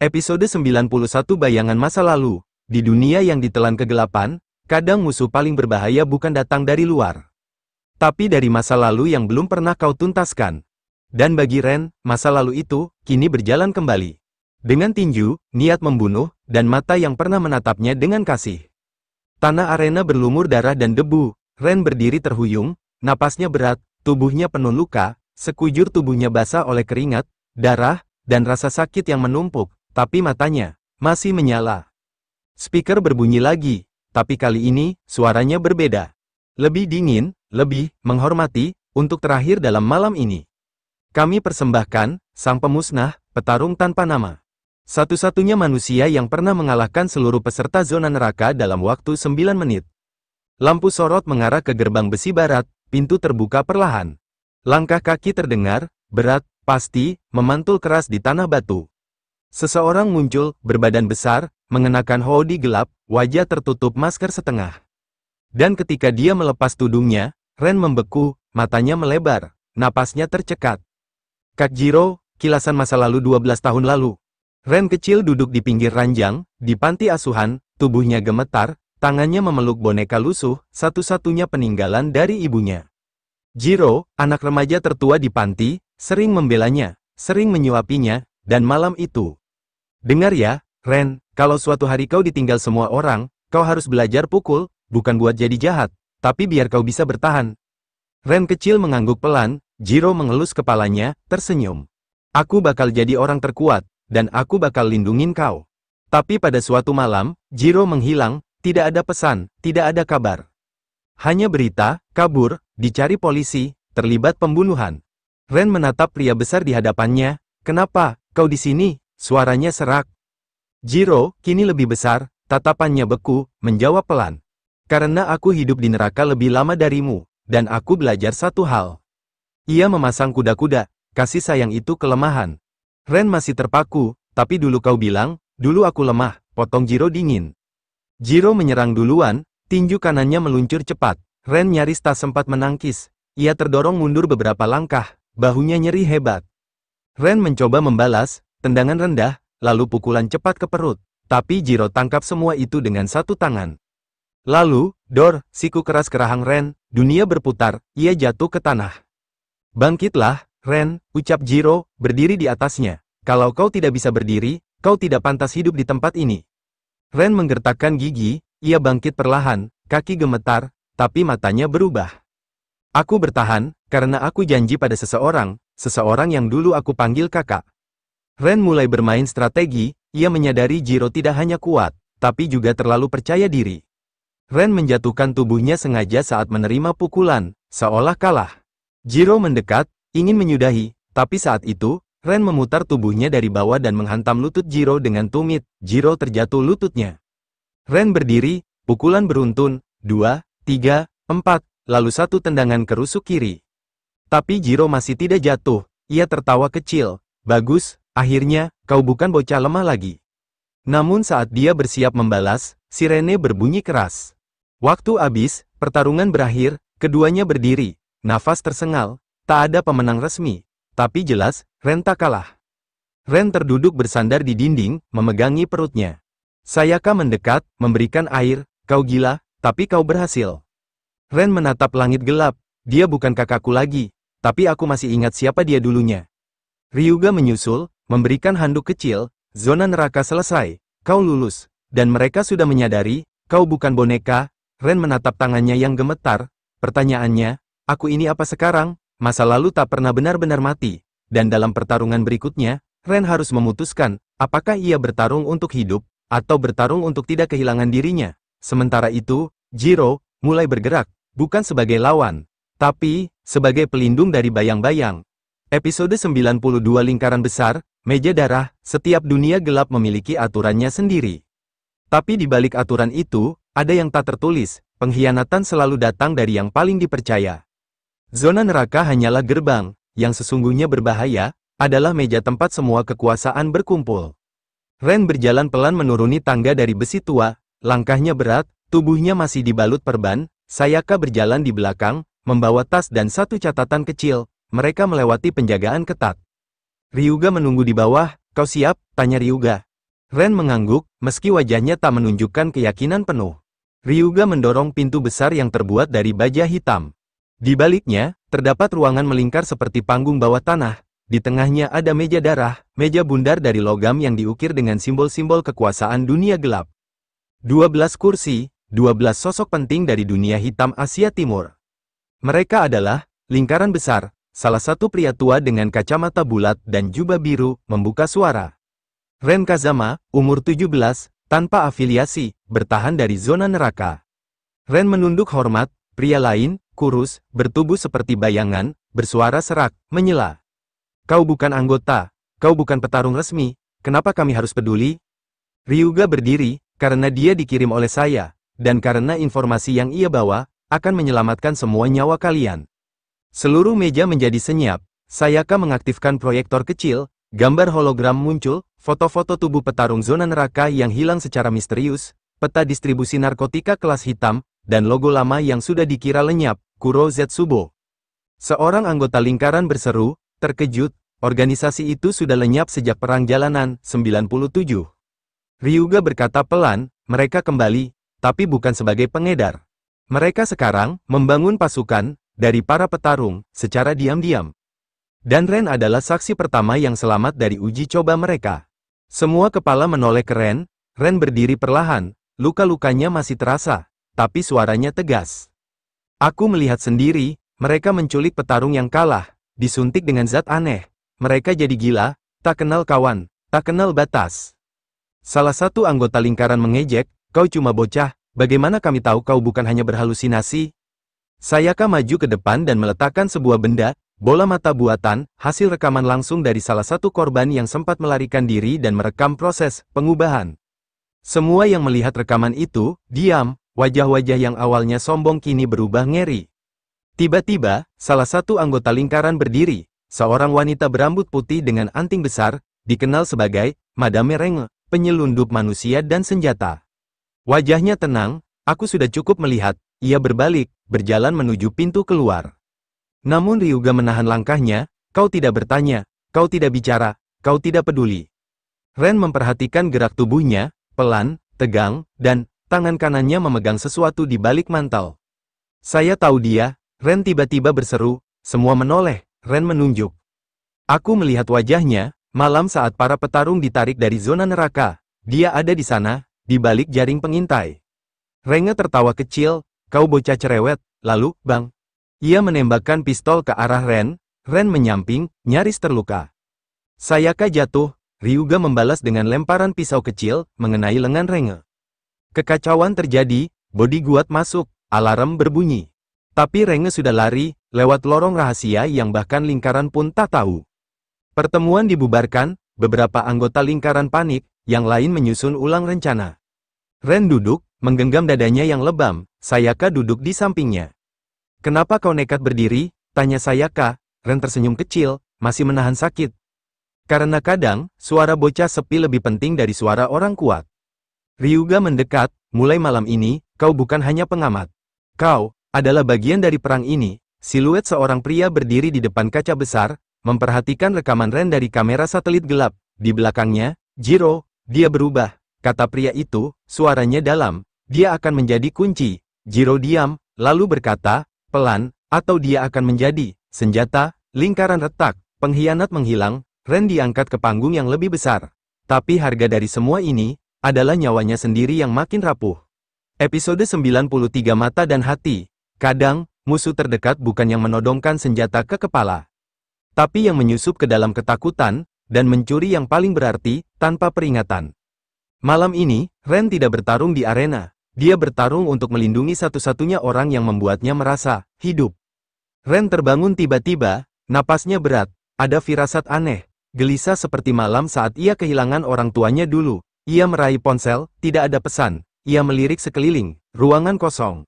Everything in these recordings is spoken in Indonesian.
Episode 91 Bayangan Masa Lalu. Di dunia yang ditelan kegelapan, kadang musuh paling berbahaya bukan datang dari luar, tapi dari masa lalu yang belum pernah kau tuntaskan. Dan bagi Ren, masa lalu itu, kini berjalan kembali. Dengan tinju, niat membunuh, dan mata yang pernah menatapnya dengan kasih. Tanah arena berlumur darah dan debu. Ren berdiri terhuyung, napasnya berat, tubuhnya penuh luka, sekujur tubuhnya basah oleh keringat, darah, dan rasa sakit yang menumpuk. Tapi matanya masih menyala. Speaker berbunyi lagi, tapi kali ini suaranya berbeda. Lebih dingin, lebih menghormati. Untuk terakhir dalam malam ini, kami persembahkan sang pemusnah, petarung tanpa nama. Satu-satunya manusia yang pernah mengalahkan seluruh peserta zona neraka dalam waktu 9 menit. Lampu sorot mengarah ke gerbang besi barat, pintu terbuka perlahan. Langkah kaki terdengar, berat, pasti, memantul keras di tanah batu. Seseorang muncul, berbadan besar, mengenakan hoodie gelap, wajah tertutup masker setengah. Dan ketika dia melepas tudungnya, Ren membeku, matanya melebar, napasnya tercekat. Kak Jiro, kilasan masa lalu 12 tahun lalu. Ren kecil duduk di pinggir ranjang, di panti asuhan, tubuhnya gemetar, tangannya memeluk boneka lusuh, satu-satunya peninggalan dari ibunya. Jiro, anak remaja tertua di panti, sering membelanya, sering menyuapinya, dan malam itu. Dengar ya, Ren, kalau suatu hari kau ditinggal semua orang, kau harus belajar pukul, bukan buat jadi jahat, tapi biar kau bisa bertahan. Ren kecil mengangguk pelan, Jiro mengelus kepalanya, tersenyum. Aku bakal jadi orang terkuat, dan aku bakal lindungin kau. Tapi pada suatu malam, Jiro menghilang, tidak ada pesan, tidak ada kabar. Hanya berita, kabur, dicari polisi, terlibat pembunuhan. Ren menatap pria besar di hadapannya. Kenapa, kau di sini? Suaranya serak. Jiro, kini lebih besar, tatapannya beku, menjawab pelan. Karena aku hidup di neraka lebih lama darimu, dan aku belajar satu hal. Ia memasang kuda-kuda, kasih sayang itu kelemahan. Ren masih terpaku, tapi dulu kau bilang, dulu aku lemah, potong Jiro dingin. Jiro menyerang duluan, tinju kanannya meluncur cepat. Ren nyaris tak sempat menangkis. Ia terdorong mundur beberapa langkah, bahunya nyeri hebat. Ren mencoba membalas, tendangan rendah, lalu pukulan cepat ke perut. Tapi Jiro tangkap semua itu dengan satu tangan. Lalu, dor, siku keras ke rahang Ren, dunia berputar, ia jatuh ke tanah. Bangkitlah, Ren, ucap Jiro, berdiri di atasnya. Kalau kau tidak bisa berdiri, kau tidak pantas hidup di tempat ini. Ren menggertakkan gigi, ia bangkit perlahan, kaki gemetar, tapi matanya berubah. Aku bertahan, karena aku janji pada seseorang yang dulu aku panggil kakak. Ren mulai bermain strategi, ia menyadari Jiro tidak hanya kuat, tapi juga terlalu percaya diri. Ren menjatuhkan tubuhnya sengaja saat menerima pukulan, seolah kalah. Jiro mendekat, ingin menyudahi, tapi saat itu, Ren memutar tubuhnya dari bawah dan menghantam lutut Jiro dengan tumit. Jiro terjatuh lututnya. Ren berdiri, pukulan beruntun, 2, 3, 4, lalu satu tendangan ke rusuk kiri. Tapi Jiro masih tidak jatuh, ia tertawa kecil. Bagus, akhirnya, kau bukan bocah lemah lagi. Namun saat dia bersiap membalas, sirene berbunyi keras. Waktu habis, pertarungan berakhir, keduanya berdiri, nafas tersengal, tak ada pemenang resmi. Tapi jelas, Ren tak kalah. Ren terduduk bersandar di dinding, memegangi perutnya. Sayaka mendekat, memberikan air, kau gila, tapi kau berhasil. Ren menatap langit gelap, dia bukan kakakku lagi, tapi aku masih ingat siapa dia dulunya. Ryuga menyusul, memberikan handuk kecil, zona neraka selesai, kau lulus, dan mereka sudah menyadari, kau bukan boneka. Ren menatap tangannya yang gemetar, pertanyaannya, aku ini apa sekarang? Masa lalu tak pernah benar-benar mati, dan dalam pertarungan berikutnya, Ren harus memutuskan, apakah ia bertarung untuk hidup, atau bertarung untuk tidak kehilangan dirinya. Sementara itu, Jiro mulai bergerak, bukan sebagai lawan, tapi sebagai pelindung dari bayang-bayang. Episode 92 Lingkaran Besar, Meja Darah, setiap dunia gelap memiliki aturannya sendiri. Tapi di balik aturan itu, ada yang tak tertulis, pengkhianatan selalu datang dari yang paling dipercaya. Zona neraka hanyalah gerbang, yang sesungguhnya berbahaya, adalah meja tempat semua kekuasaan berkumpul. Ren berjalan pelan menuruni tangga dari besi tua, langkahnya berat, tubuhnya masih dibalut perban, Sayaka berjalan di belakang, membawa tas dan satu catatan kecil, mereka melewati penjagaan ketat. Ryuga menunggu di bawah, kau siap? Tanya Ryuga. Ren mengangguk, meski wajahnya tak menunjukkan keyakinan penuh. Ryuga mendorong pintu besar yang terbuat dari baja hitam. Di baliknya, terdapat ruangan melingkar seperti panggung bawah tanah. Di tengahnya ada meja darah, meja bundar dari logam yang diukir dengan simbol-simbol kekuasaan dunia gelap. 12 kursi, 12 sosok penting dari dunia hitam Asia Timur. Mereka adalah lingkaran besar. Salah satu pria tua dengan kacamata bulat dan jubah biru membuka suara. Ren Kazama, umur 17, tanpa afiliasi, bertahan dari zona neraka. Ren menunduk hormat. Pria lain, kurus, bertubuh seperti bayangan, bersuara serak, menyela. Kau bukan anggota, kau bukan petarung resmi, kenapa kami harus peduli? Ryuga berdiri, karena dia dikirim oleh saya, dan karena informasi yang ia bawa, akan menyelamatkan semua nyawa kalian. Seluruh meja menjadi senyap. Sayaka mengaktifkan proyektor kecil, gambar hologram muncul, foto-foto tubuh petarung zona neraka yang hilang secara misterius, peta distribusi narkotika kelas hitam, dan logo lama yang sudah dikira lenyap, Kuro Zetsubo. Seorang anggota lingkaran berseru, terkejut, organisasi itu sudah lenyap sejak Perang Jalanan, 97. Ryuga berkata pelan, mereka kembali, tapi bukan sebagai pengedar. Mereka sekarang membangun pasukan dari para petarung secara diam-diam. Dan Ren adalah saksi pertama yang selamat dari uji coba mereka. Semua kepala menoleh ke Ren. Ren berdiri perlahan, luka-lukanya masih terasa, tapi suaranya tegas. Aku melihat sendiri, mereka menculik petarung yang kalah, disuntik dengan zat aneh. Mereka jadi gila, tak kenal kawan, tak kenal batas. Salah satu anggota lingkaran mengejek, kau cuma bocah, bagaimana kami tahu kau bukan hanya berhalusinasi? Sayaka maju ke depan dan meletakkan sebuah benda, bola mata buatan, hasil rekaman langsung dari salah satu korban yang sempat melarikan diri dan merekam proses pengubahan. Semua yang melihat rekaman itu, diam, wajah-wajah yang awalnya sombong kini berubah ngeri. Tiba-tiba, salah satu anggota lingkaran berdiri, seorang wanita berambut putih dengan anting besar, dikenal sebagai Madame Renge, penyelundup manusia dan senjata. Wajahnya tenang, aku sudah cukup melihat, ia berbalik, berjalan menuju pintu keluar. Namun Ryuga menahan langkahnya, kau tidak bertanya, kau tidak bicara, kau tidak peduli. Ren memperhatikan gerak tubuhnya, pelan, tegang, dan tangan kanannya memegang sesuatu di balik mantel. Saya tahu dia, Ren tiba-tiba berseru, semua menoleh. Ren menunjuk. Aku melihat wajahnya, malam saat para petarung ditarik dari zona neraka. Dia ada di sana, di balik jaring pengintai. Renge tertawa kecil, kau bocah cerewet, lalu, bang. Ia menembakkan pistol ke arah Ren. Ren menyamping, nyaris terluka. Sayaka jatuh, Ryuga membalas dengan lemparan pisau kecil, mengenai lengan Renge. Kekacauan terjadi, bodi guard masuk, alarm berbunyi. Tapi Renge sudah lari, lewat lorong rahasia yang bahkan lingkaran pun tak tahu. Pertemuan dibubarkan, beberapa anggota lingkaran panik, yang lain menyusun ulang rencana. Ren duduk, menggenggam dadanya yang lebam, Sayaka duduk di sampingnya. Kenapa kau nekat berdiri? Tanya Sayaka. Ren tersenyum kecil, masih menahan sakit. Karena kadang, suara bocah sepi lebih penting dari suara orang kuat. Ryuga mendekat, mulai malam ini, kau bukan hanya pengamat. Kau adalah bagian dari perang ini. Siluet seorang pria berdiri di depan kaca besar, memperhatikan rekaman Ren dari kamera satelit gelap. Di belakangnya, Jiro, dia berubah. Kata pria itu, suaranya dalam. Dia akan menjadi kunci. Jiro diam, lalu berkata, pelan, atau dia akan menjadi senjata. Lingkaran retak, pengkhianat menghilang. Ren diangkat ke panggung yang lebih besar. Tapi harga dari semua ini, adalah nyawanya sendiri yang makin rapuh. Episode 93 Mata dan Hati. Kadang, musuh terdekat bukan yang menodongkan senjata ke kepala, tapi yang menyusup ke dalam ketakutan, dan mencuri yang paling berarti, tanpa peringatan. Malam ini, Ren tidak bertarung di arena. Dia bertarung untuk melindungi satu-satunya orang yang membuatnya merasa hidup. Ren terbangun tiba-tiba, napasnya berat, ada firasat aneh, gelisah seperti malam saat ia kehilangan orang tuanya dulu. Ia meraih ponsel, tidak ada pesan. Ia melirik sekeliling, ruangan kosong.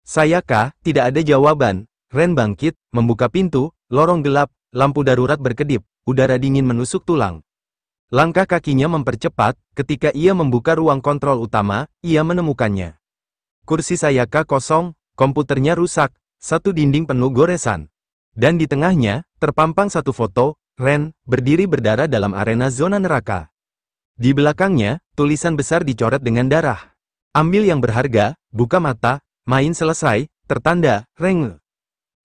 Sayaka, tidak ada jawaban. Ren bangkit, membuka pintu, lorong gelap, lampu darurat berkedip, udara dingin menusuk tulang. Langkah kakinya mempercepat, ketika ia membuka ruang kontrol utama, ia menemukannya. Kursi Sayaka kosong, komputernya rusak, satu dinding penuh goresan. Dan di tengahnya, terpampang satu foto, Ren, berdiri berdarah dalam arena zona neraka. Di belakangnya, tulisan besar dicoret dengan darah. Ambil yang berharga, buka mata, main selesai, tertanda, Renge.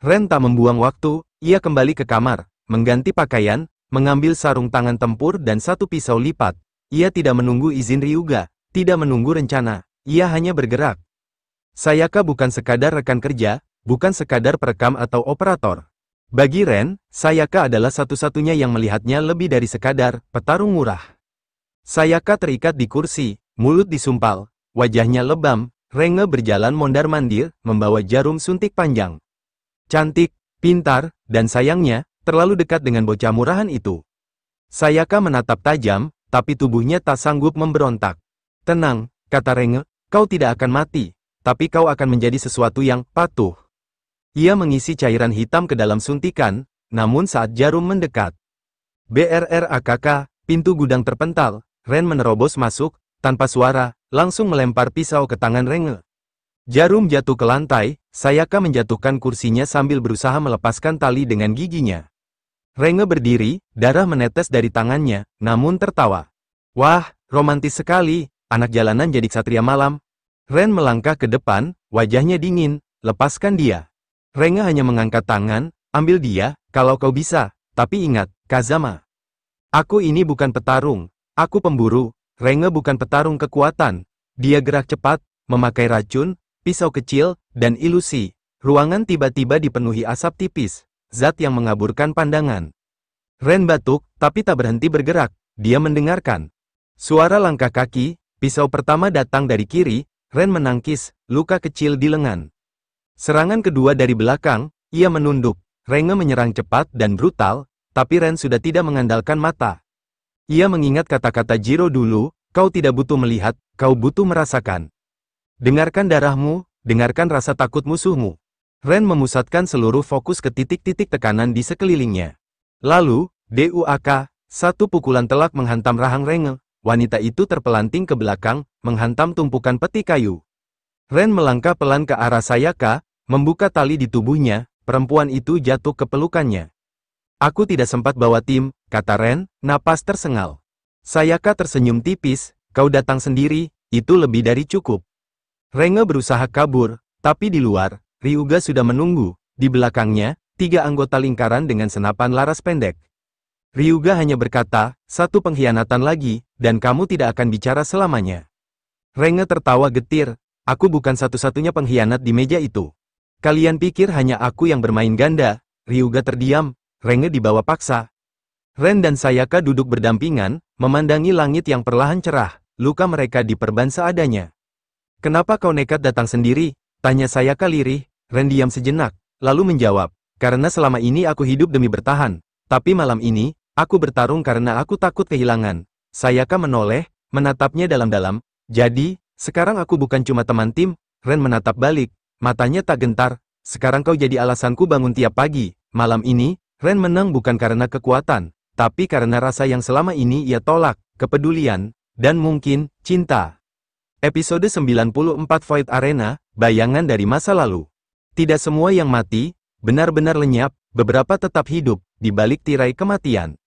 Ren tak membuang waktu, ia kembali ke kamar, mengganti pakaian, mengambil sarung tangan tempur dan satu pisau lipat. Ia tidak menunggu izin Ryuga, tidak menunggu rencana, ia hanya bergerak. Sayaka bukan sekadar rekan kerja, bukan sekadar perekam atau operator. Bagi Ren, Sayaka adalah satu-satunya yang melihatnya lebih dari sekadar petarung murah. Sayaka terikat di kursi, mulut disumpal, wajahnya lebam. Renge berjalan mondar-mandir, membawa jarum suntik panjang. Cantik, pintar, dan sayangnya, terlalu dekat dengan bocah murahan itu. Sayaka menatap tajam, tapi tubuhnya tak sanggup memberontak. Tenang, kata Renge, kau tidak akan mati, tapi kau akan menjadi sesuatu yang patuh. Ia mengisi cairan hitam ke dalam suntikan, namun saat jarum mendekat. BRRAKK, pintu gudang terpental, Ren menerobos masuk, tanpa suara, langsung melempar pisau ke tangan Renge. Jarum jatuh ke lantai, Sayaka menjatuhkan kursinya sambil berusaha melepaskan tali dengan giginya. Renge berdiri, darah menetes dari tangannya, namun tertawa. Wah, romantis sekali, anak jalanan jadi ksatria malam. Ren melangkah ke depan, wajahnya dingin, lepaskan dia. Renge hanya mengangkat tangan, ambil dia, kalau kau bisa, tapi ingat, Kazama. Aku ini bukan petarung, aku pemburu. Renge bukan petarung kekuatan. Dia gerak cepat, memakai racun, pisau kecil, dan ilusi. Ruangan tiba-tiba dipenuhi asap tipis, zat yang mengaburkan pandangan. Ren batuk, tapi tak berhenti bergerak. Dia mendengarkan suara langkah kaki. Pisau pertama datang dari kiri. Ren menangkis, luka kecil di lengan. Serangan kedua dari belakang, ia menunduk. Renge menyerang cepat dan brutal, tapi Ren sudah tidak mengandalkan mata. Ia mengingat kata-kata Jiro dulu, kau tidak butuh melihat, kau butuh merasakan. Dengarkan darahmu, dengarkan rasa takut musuhmu. Ren memusatkan seluruh fokus ke titik-titik tekanan di sekelilingnya. Lalu, DUAK, satu pukulan telak menghantam rahang Renge. Wanita itu terpelanting ke belakang, menghantam tumpukan peti kayu. Ren melangkah pelan ke arah Sayaka, membuka tali di tubuhnya, perempuan itu jatuh ke pelukannya. Aku tidak sempat bawa tim, kata Ren, napas tersengal. Sayaka tersenyum tipis, kau datang sendiri, itu lebih dari cukup. Renge berusaha kabur, tapi di luar, Ryuga sudah menunggu. Di belakangnya, 3 anggota lingkaran dengan senapan laras pendek. Ryuga hanya berkata, satu pengkhianatan lagi, dan kamu tidak akan bicara selamanya. Renge tertawa getir, aku bukan satu-satunya pengkhianat di meja itu. Kalian pikir hanya aku yang bermain ganda? Ryuga terdiam. Renge dibawa paksa. Ren dan Sayaka duduk berdampingan, memandangi langit yang perlahan cerah, luka mereka diperban seadanya. Kenapa kau nekat datang sendiri? Tanya Sayaka lirih. Ren diam sejenak, lalu menjawab, karena selama ini aku hidup demi bertahan, tapi malam ini, aku bertarung karena aku takut kehilangan. Sayaka menoleh, menatapnya dalam-dalam, jadi, sekarang aku bukan cuma teman tim. Ren menatap balik, matanya tak gentar, sekarang kau jadi alasanku bangun tiap pagi. Malam ini, Ren menang bukan karena kekuatan, tapi karena rasa yang selama ini ia tolak, kepedulian, dan mungkin, cinta. Episode 94 Void Arena, bayangan dari masa lalu. Tidak semua yang mati, benar-benar lenyap, beberapa tetap hidup, di balik tirai kematian.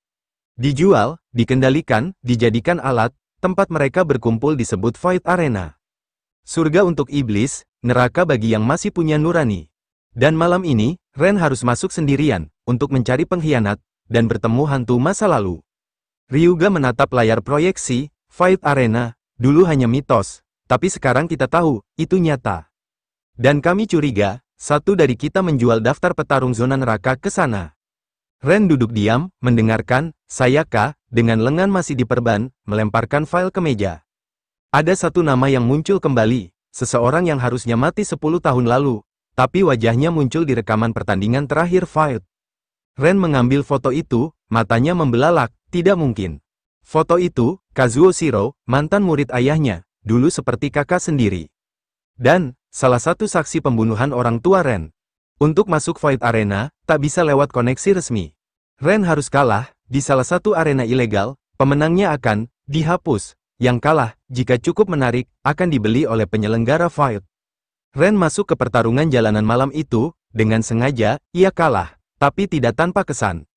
Dijual, dikendalikan, dijadikan alat, tempat mereka berkumpul disebut Void Arena. Surga untuk iblis, neraka bagi yang masih punya nurani. Dan malam ini, Ren harus masuk sendirian, untuk mencari pengkhianat, dan bertemu hantu masa lalu. Ryuga menatap layar proyeksi, Void Arena, dulu hanya mitos, tapi sekarang kita tahu, itu nyata. Dan kami curiga, satu dari kita menjual daftar petarung zona neraka ke sana. Ren duduk diam, mendengarkan. Sayaka, dengan lengan masih diperban, melemparkan file ke meja. Ada satu nama yang muncul kembali, seseorang yang harusnya mati 10 tahun lalu, tapi wajahnya muncul di rekaman pertandingan terakhir Void. Ren mengambil foto itu, matanya membelalak, tidak mungkin. Foto itu, Kazuo Shiro, mantan murid ayahnya, dulu seperti kakak sendiri. Dan, salah satu saksi pembunuhan orang tua Ren. Untuk masuk Void Arena, tak bisa lewat koneksi resmi. Ren harus kalah, di salah satu arena ilegal, pemenangnya akan dihapus. Yang kalah, jika cukup menarik, akan dibeli oleh penyelenggara Void. Ren masuk ke pertarungan jalanan malam itu, dengan sengaja, ia kalah, tapi tidak tanpa kesan.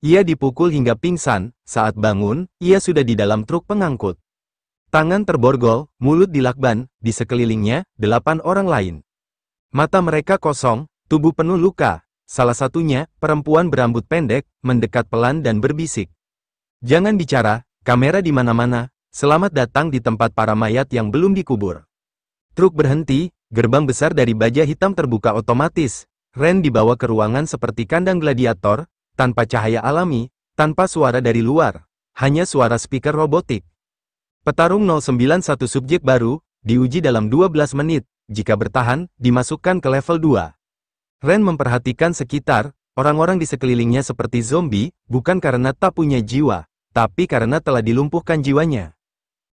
Ia dipukul hingga pingsan, saat bangun, ia sudah di dalam truk pengangkut. Tangan terborgol, mulut dilakban, di sekelilingnya, 8 orang lain. Mata mereka kosong, tubuh penuh luka. Salah satunya, perempuan berambut pendek, mendekat pelan dan berbisik. Jangan bicara, kamera di mana-mana, selamat datang di tempat para mayat yang belum dikubur. Truk berhenti, gerbang besar dari baja hitam terbuka otomatis. Ren dibawa ke ruangan seperti kandang gladiator, tanpa cahaya alami, tanpa suara dari luar, hanya suara speaker robotik. Petarung 091 subjek baru, diuji dalam 12 menit, jika bertahan, dimasukkan ke level 2. Ren memperhatikan sekitar, orang-orang di sekelilingnya seperti zombie, bukan karena tak punya jiwa, tapi karena telah dilumpuhkan jiwanya.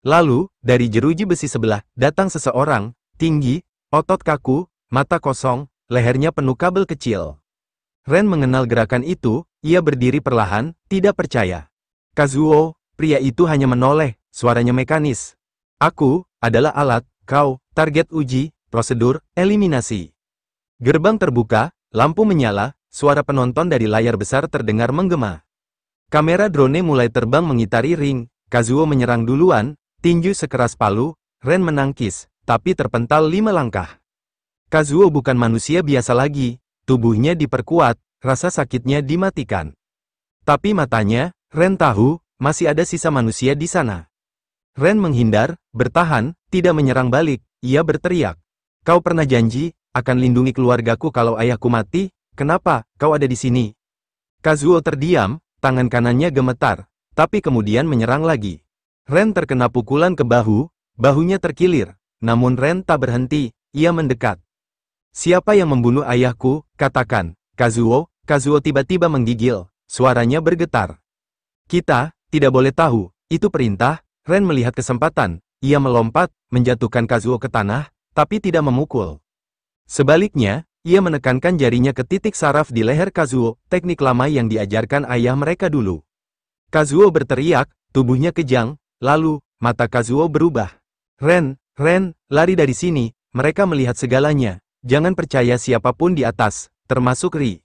Lalu, dari jeruji besi sebelah, datang seseorang, tinggi, otot kaku, mata kosong, lehernya penuh kabel kecil. Ren mengenal gerakan itu, ia berdiri perlahan, tidak percaya. Kazuo, pria itu hanya menoleh, suaranya mekanis. Aku, adalah alat, kau, target uji, prosedur, eliminasi. Gerbang terbuka, lampu menyala, suara penonton dari layar besar terdengar menggema. Kamera drone mulai terbang mengitari ring, Kazuo menyerang duluan, tinju sekeras palu, Ren menangkis, tapi terpental 5 langkah. Kazuo bukan manusia biasa lagi, tubuhnya diperkuat, rasa sakitnya dimatikan. Tapi matanya, Ren tahu, masih ada sisa manusia di sana. Ren menghindar, bertahan, tidak menyerang balik, ia berteriak. Kau pernah janji, akan lindungi keluargaku kalau ayahku mati, kenapa, kau ada di sini? Kazuo terdiam, tangan kanannya gemetar, tapi kemudian menyerang lagi. Ren terkena pukulan ke bahu, bahunya terkilir, namun Ren tak berhenti, ia mendekat. Siapa yang membunuh ayahku, katakan, Kazuo, Kazuo tiba-tiba menggigil, suaranya bergetar. Kita, tidak boleh tahu, itu perintah. Ren melihat kesempatan, ia melompat, menjatuhkan Kazuo ke tanah, tapi tidak memukul. Sebaliknya, ia menekankan jarinya ke titik saraf di leher Kazuo, teknik lama yang diajarkan ayah mereka dulu. Kazuo berteriak, tubuhnya kejang, lalu, mata Kazuo berubah. Ren, lari dari sini, mereka melihat segalanya, jangan percaya siapapun di atas, termasuk Ri.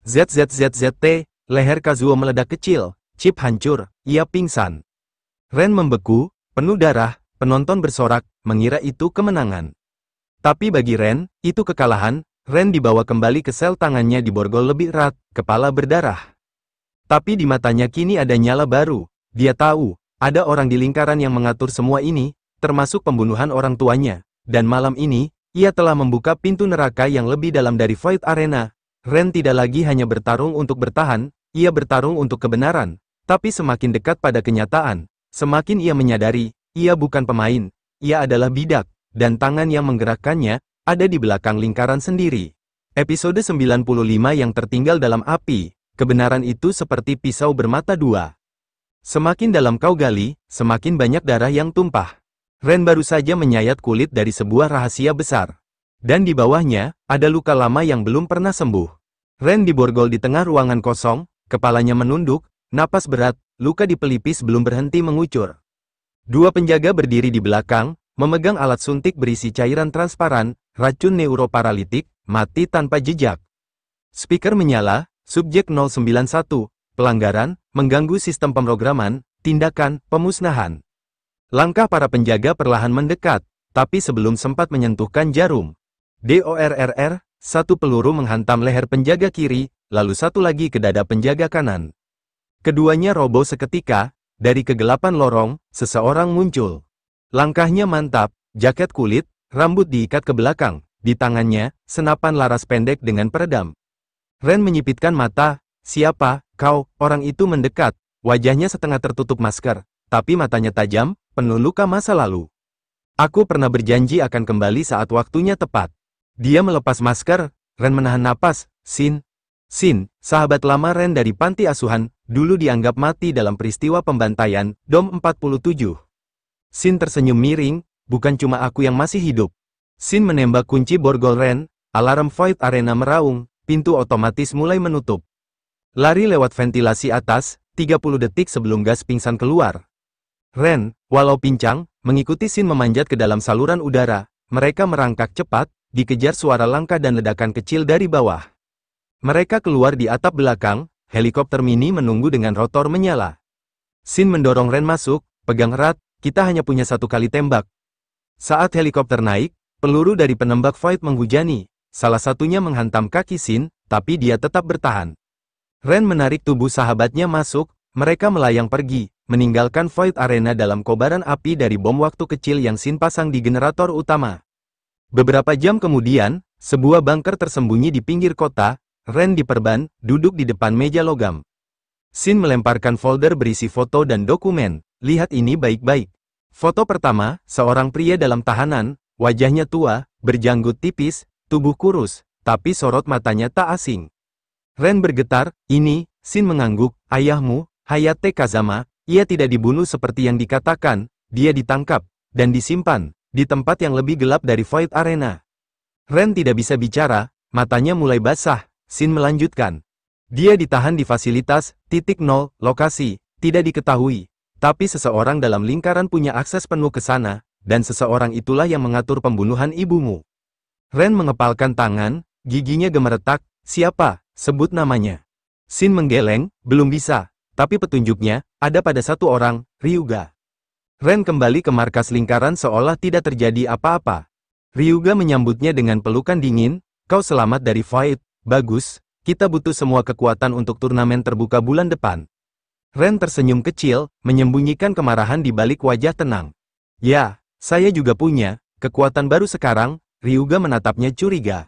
ZZZZT, leher Kazuo meledak kecil, chip hancur, ia pingsan. Ren membeku, penuh darah, penonton bersorak, mengira itu kemenangan. Tapi bagi Ren, itu kekalahan. Ren dibawa kembali ke sel, tangannya diborgol lebih erat, kepala berdarah. Tapi di matanya kini ada nyala baru. Dia tahu, ada orang di lingkaran yang mengatur semua ini, termasuk pembunuhan orang tuanya. Dan malam ini, ia telah membuka pintu neraka yang lebih dalam dari Void Arena. Ren tidak lagi hanya bertarung untuk bertahan, ia bertarung untuk kebenaran. Tapi semakin dekat pada kenyataan, semakin ia menyadari, ia bukan pemain, ia adalah bidak. Dan tangan yang menggerakkannya, ada di belakang lingkaran sendiri. Episode 95 yang tertinggal dalam api, kebenaran itu seperti pisau bermata dua. Semakin dalam kau gali, semakin banyak darah yang tumpah. Ren baru saja menyayat kulit dari sebuah rahasia besar. Dan di bawahnya, ada luka lama yang belum pernah sembuh. Ren diborgol di tengah ruangan kosong, kepalanya menunduk, napas berat, luka di pelipis belum berhenti mengucur. Dua penjaga berdiri di belakang, memegang alat suntik berisi cairan transparan, racun neuroparalitik, mati tanpa jejak. Speaker menyala, subjek 091, pelanggaran, mengganggu sistem pemrograman, tindakan, pemusnahan. Langkah para penjaga perlahan mendekat, tapi sebelum sempat menyentuhkan jarum. DORRR, satu peluru menghantam leher penjaga kiri, lalu satu lagi ke dada penjaga kanan. Keduanya roboh seketika, dari kegelapan lorong, seseorang muncul. Langkahnya mantap, jaket kulit, rambut diikat ke belakang, di tangannya, senapan laras pendek dengan peredam. Ren menyipitkan mata, siapa, kau, orang itu mendekat, wajahnya setengah tertutup masker, tapi matanya tajam, penuh luka masa lalu. Aku pernah berjanji akan kembali saat waktunya tepat. Dia melepas masker, Ren menahan napas, Sin, sahabat lama Ren dari panti asuhan, dulu dianggap mati dalam peristiwa pembantaian, Dom 47. Sin tersenyum miring, bukan cuma aku yang masih hidup. Sin menembak kunci borgol Ren, alarm Void Arena meraung, pintu otomatis mulai menutup. Lari lewat ventilasi atas, 30 detik sebelum gas pingsan keluar. Ren, walau pincang, mengikuti Sin memanjat ke dalam saluran udara, mereka merangkak cepat, dikejar suara langkah dan ledakan kecil dari bawah. Mereka keluar di atap belakang, helikopter mini menunggu dengan rotor menyala. Shin mendorong Ren masuk, pegang erat, kita hanya punya satu kali tembak. Saat helikopter naik, peluru dari penembak Void menghujani. Salah satunya menghantam kaki Shin, tapi dia tetap bertahan. Ren menarik tubuh sahabatnya masuk, mereka melayang pergi, meninggalkan Void Arena dalam kobaran api dari bom waktu kecil yang Shin pasang di generator utama. Beberapa jam kemudian, sebuah bunker tersembunyi di pinggir kota, Ren diperban, duduk di depan meja logam. Shin melemparkan folder berisi foto dan dokumen, lihat ini baik-baik. Foto pertama, seorang pria dalam tahanan, wajahnya tua, berjanggut tipis, tubuh kurus, tapi sorot matanya tak asing. Ren bergetar, ini, Shin mengangguk, ayahmu, Hayate Kazama, ia tidak dibunuh seperti yang dikatakan, dia ditangkap, dan disimpan, di tempat yang lebih gelap dari Void Arena. Ren tidak bisa bicara, matanya mulai basah, Shin melanjutkan. Dia ditahan di fasilitas, .0, lokasi, tidak diketahui, tapi seseorang dalam lingkaran punya akses penuh ke sana, dan seseorang itulah yang mengatur pembunuhan ibumu. Ren mengepalkan tangan, giginya gemeretak, siapa, sebut namanya. Shin menggeleng, belum bisa, tapi petunjuknya, ada pada satu orang, Ryuga. Ren kembali ke markas lingkaran seolah tidak terjadi apa-apa. Ryuga menyambutnya dengan pelukan dingin, kau selamat dari Void, bagus, kita butuh semua kekuatan untuk turnamen terbuka bulan depan. Ren tersenyum kecil, menyembunyikan kemarahan di balik wajah tenang. Ya, saya juga punya, kekuatan baru sekarang, Ryuga menatapnya curiga.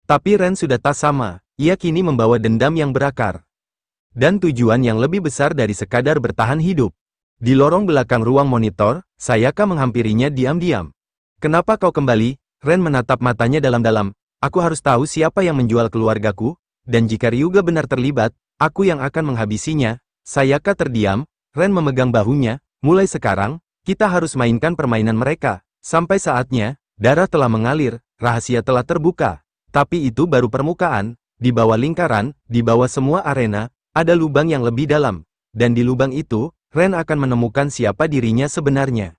Tapi Ren sudah tak sama, ia kini membawa dendam yang berakar. Dan tujuan yang lebih besar dari sekadar bertahan hidup. Di lorong belakang ruang monitor, Sayaka menghampirinya diam-diam. Kenapa kau kembali? Ren menatap matanya dalam-dalam. Aku harus tahu siapa yang menjual keluargaku, dan jika Ryuga benar terlibat, aku yang akan menghabisinya. Sayaka terdiam, Ren memegang bahunya, mulai sekarang, kita harus mainkan permainan mereka. Sampai saatnya, darah telah mengalir, rahasia telah terbuka. Tapi itu baru permukaan, di bawah lingkaran, di bawah semua arena, ada lubang yang lebih dalam. Dan di lubang itu, Ren akan menemukan siapa dirinya sebenarnya.